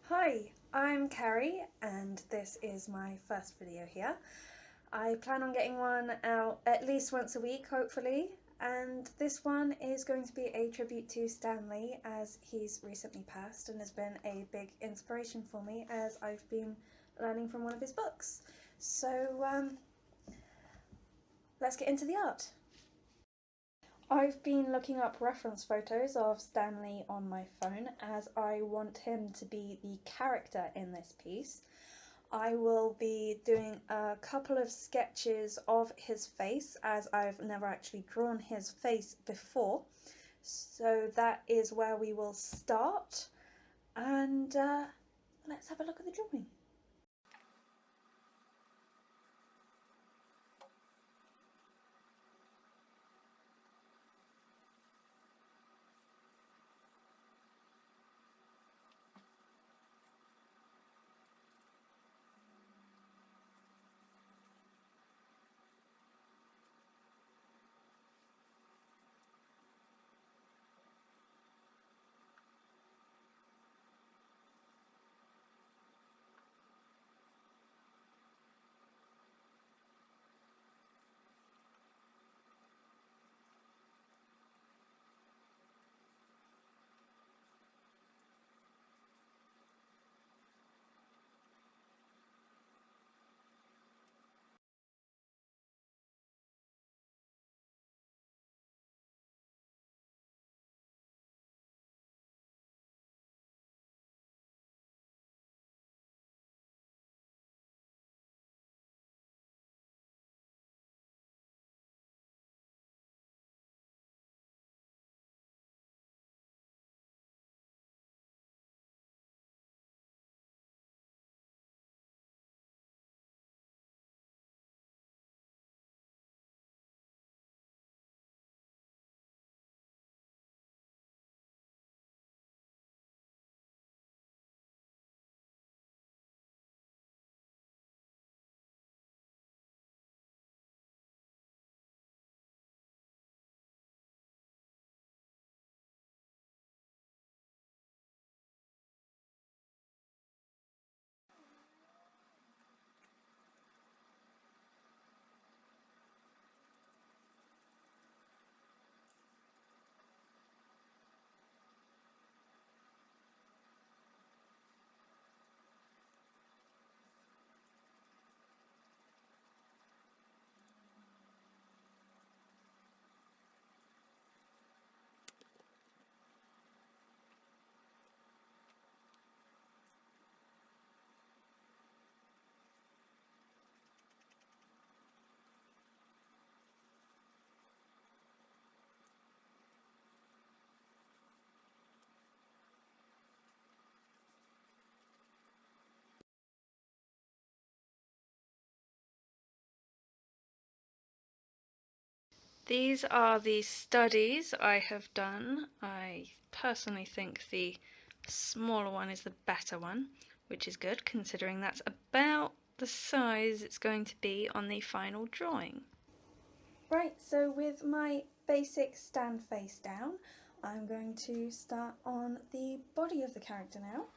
Hi, I'm Carrie and this is my first video here. I plan on getting one out at least once a week, hopefully, and this one is going to be a tribute to Stan Lee as he's recently passed and has been a big inspiration for me as I've been learning from one of his books. So let's get into the art. I've been looking up reference photos of Stan Lee on my phone as I want him to be the character in this piece. I will be doing a couple of sketches of his face as I've never actually drawn his face before. So that is where we will start, and let's have a look at the drawing. These are the studies I have done. I personally think the smaller one is the better one, which is good considering that's about the size it's going to be on the final drawing. Right, so with my basic stand face down, I'm going to start on the body of the character now.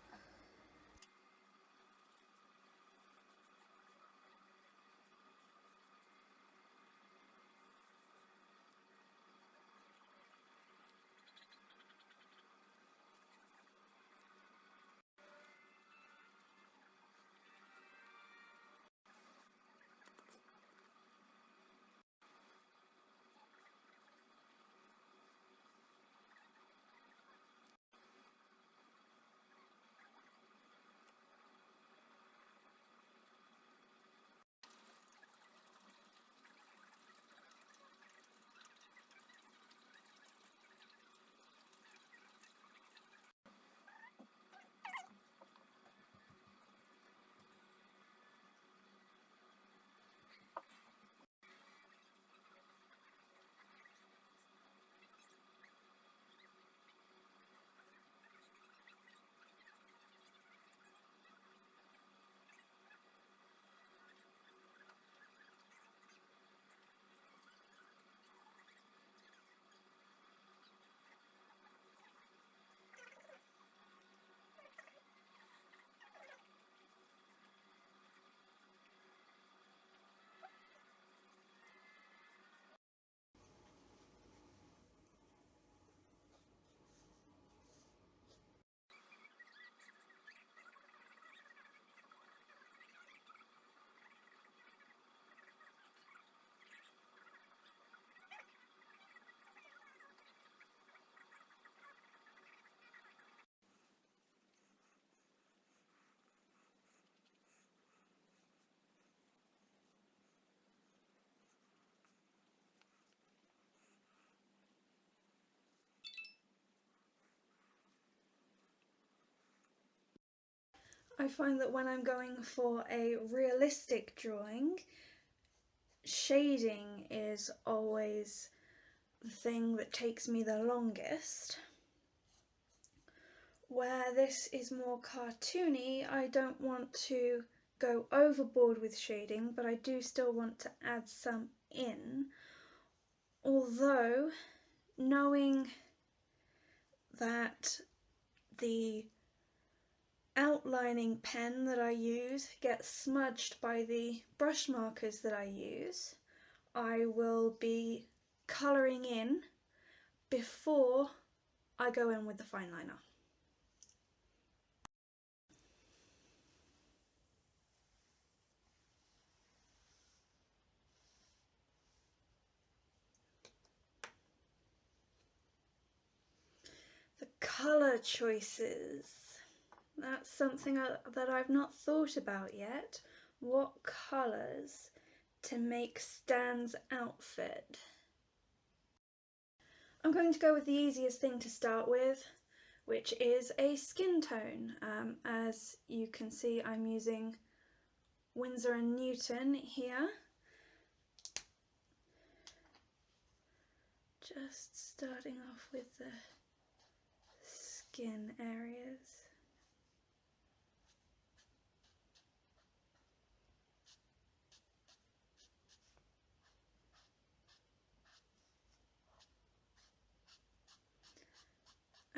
I find that when I'm going for a realistic drawing, shading is always the thing that takes me the longest. Where this is more cartoony, I don't want to go overboard with shading, but I do still want to add some in. Although, knowing that the outlining pen that I use gets smudged by the brush markers that I use, I will be colouring in before I go in with the fine liner. The colour choices. That's something that I've not thought about yet. What colours to make Stan's outfit? I'm going to go with the easiest thing to start with, which is a skin tone. As you can see, I'm using Winsor & Newton here. Just starting off with the skin areas.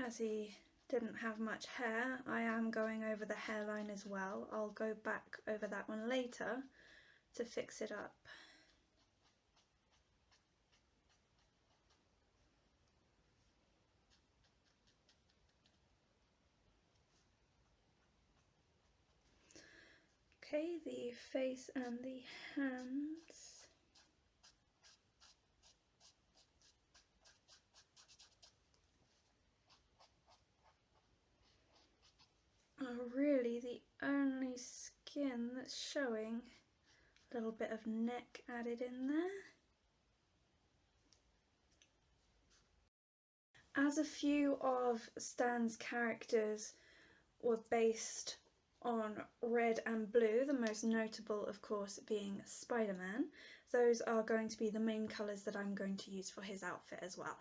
As he didn't have much hair, I am going over the hairline as well. I'll go back over that one later to fix it up. Okay, the face and the hands. Are really the only skin that's showing. A little bit of neck added in there. As a few of Stan's characters were based on red and blue, the most notable of course being Spider-Man, those are going to be the main colours that I'm going to use for his outfit as well.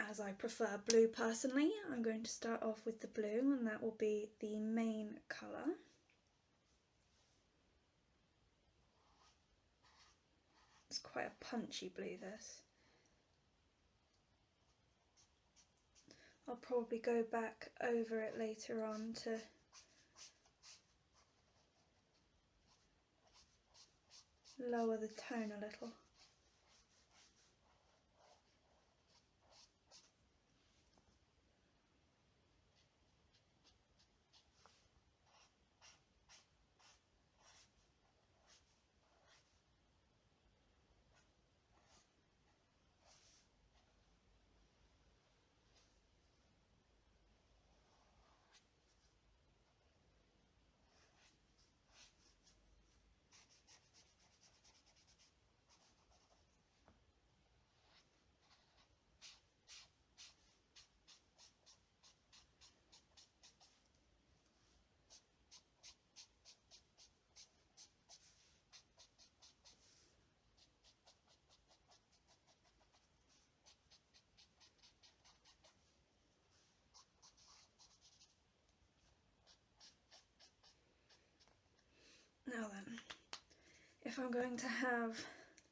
As I prefer blue personally, I'm going to start off with the blue, and that will be the main colour. It's quite a punchy blue, this. I'll probably go back over it later on to lower the tone a little. Now then, if I'm going to have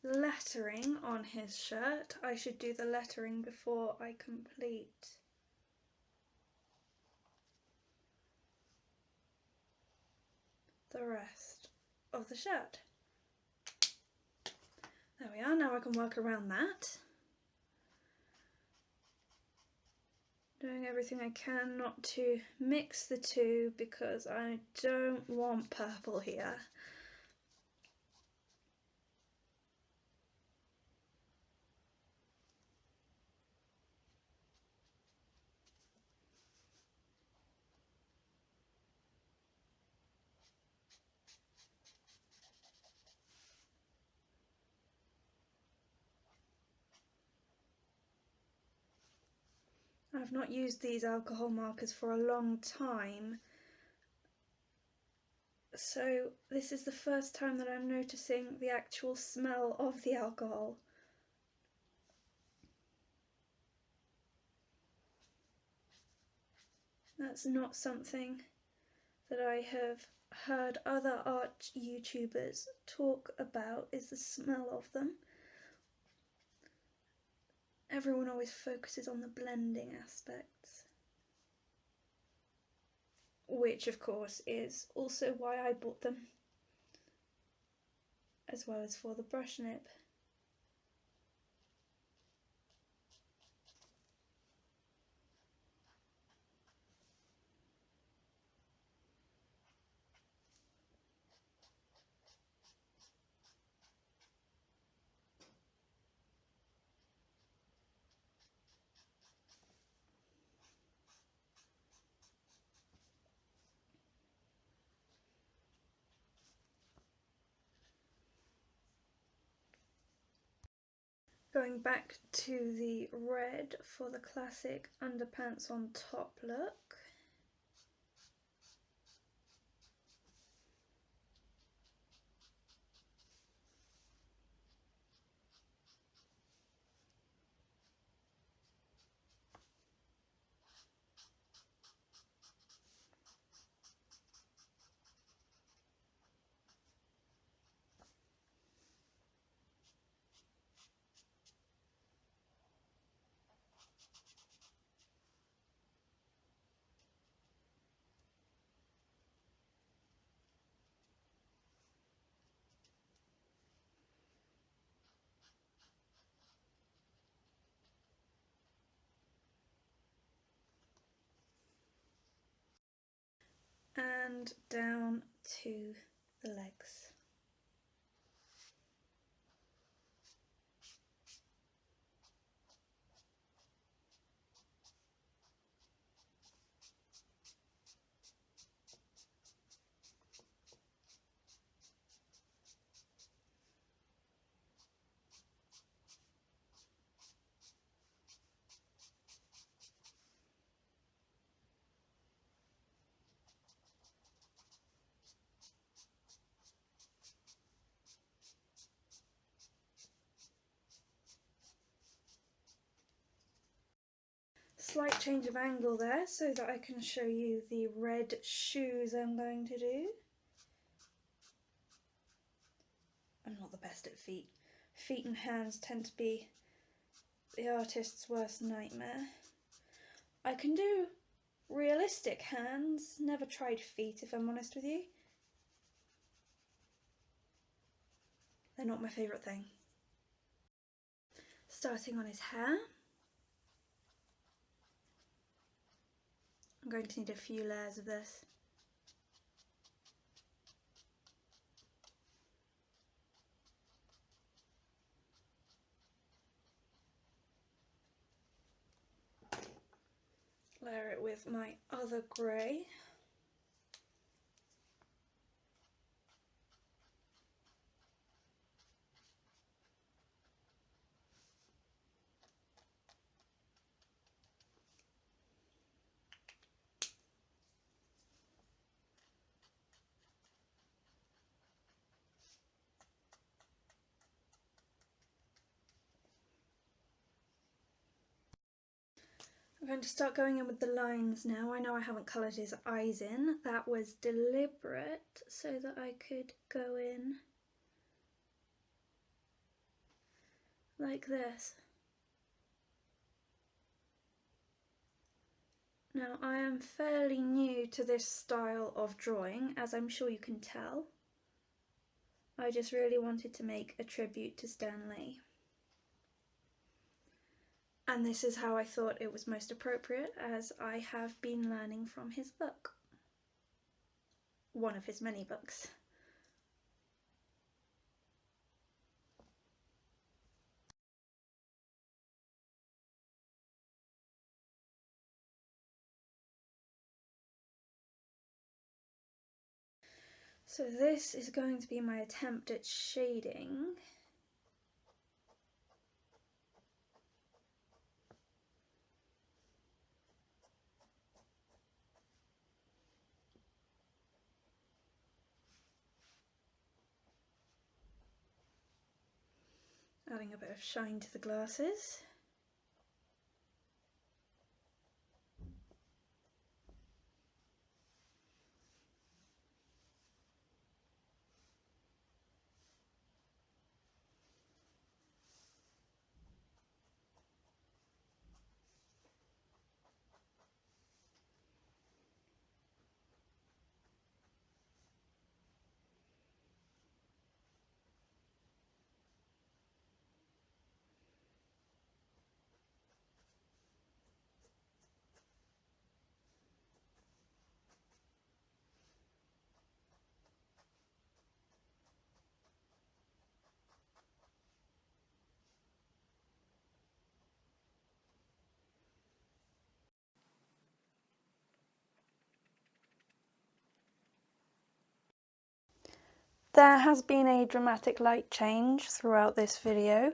lettering on his shirt, I should do the lettering before I complete the rest of the shirt. There we are, now I can work around that. Doing everything I can not to mix the two because I don't want purple here. I've not used these alcohol markers for a long time, so this is the first time that I'm noticing the actual smell of the alcohol. That's not something that I have heard other art YouTubers talk about, is the smell of them. Everyone always focuses on the blending aspects, which of course is also why I bought them, as well as for the brush nib. Going back to the red for the classic underpants on top look. And down to the legs. Slight change of angle there so that I can show you the red shoes I'm going to do. I'm not the best at feet. Feet and hands tend to be the artist's worst nightmare. I can do realistic hands, never tried feet if I'm honest with you. They're not my favourite thing. Starting on his hair. I'm going to need a few layers of this. Layer it with my other grey. I'm going to start going in with the lines now. I know I haven't coloured his eyes in. That was deliberate so that I could go in like this. Now I am fairly new to this style of drawing, as I'm sure you can tell. I just really wanted to make a tribute to Stan Lee. And this is how I thought it was most appropriate, as I have been learning from his book. One of his many books. So this is going to be my attempt at shading. Adding a bit of shine to the glasses. There has been a dramatic light change throughout this video.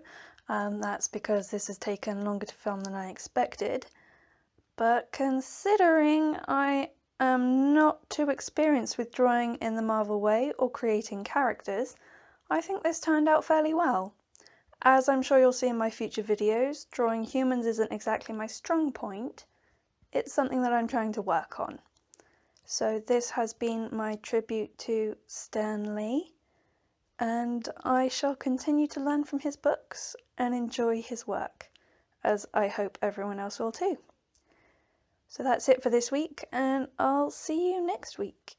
That's because this has taken longer to film than I expected. But considering I am not too experienced with drawing in the Marvel way or creating characters, I think this turned out fairly well. As I'm sure you'll see in my future videos, drawing humans isn't exactly my strong point. It's something that I'm trying to work on. So this has been my tribute to Stan Lee, and I shall continue to learn from his books and enjoy his work, as I hope everyone else will too. So that's it for this week, and I'll see you next week.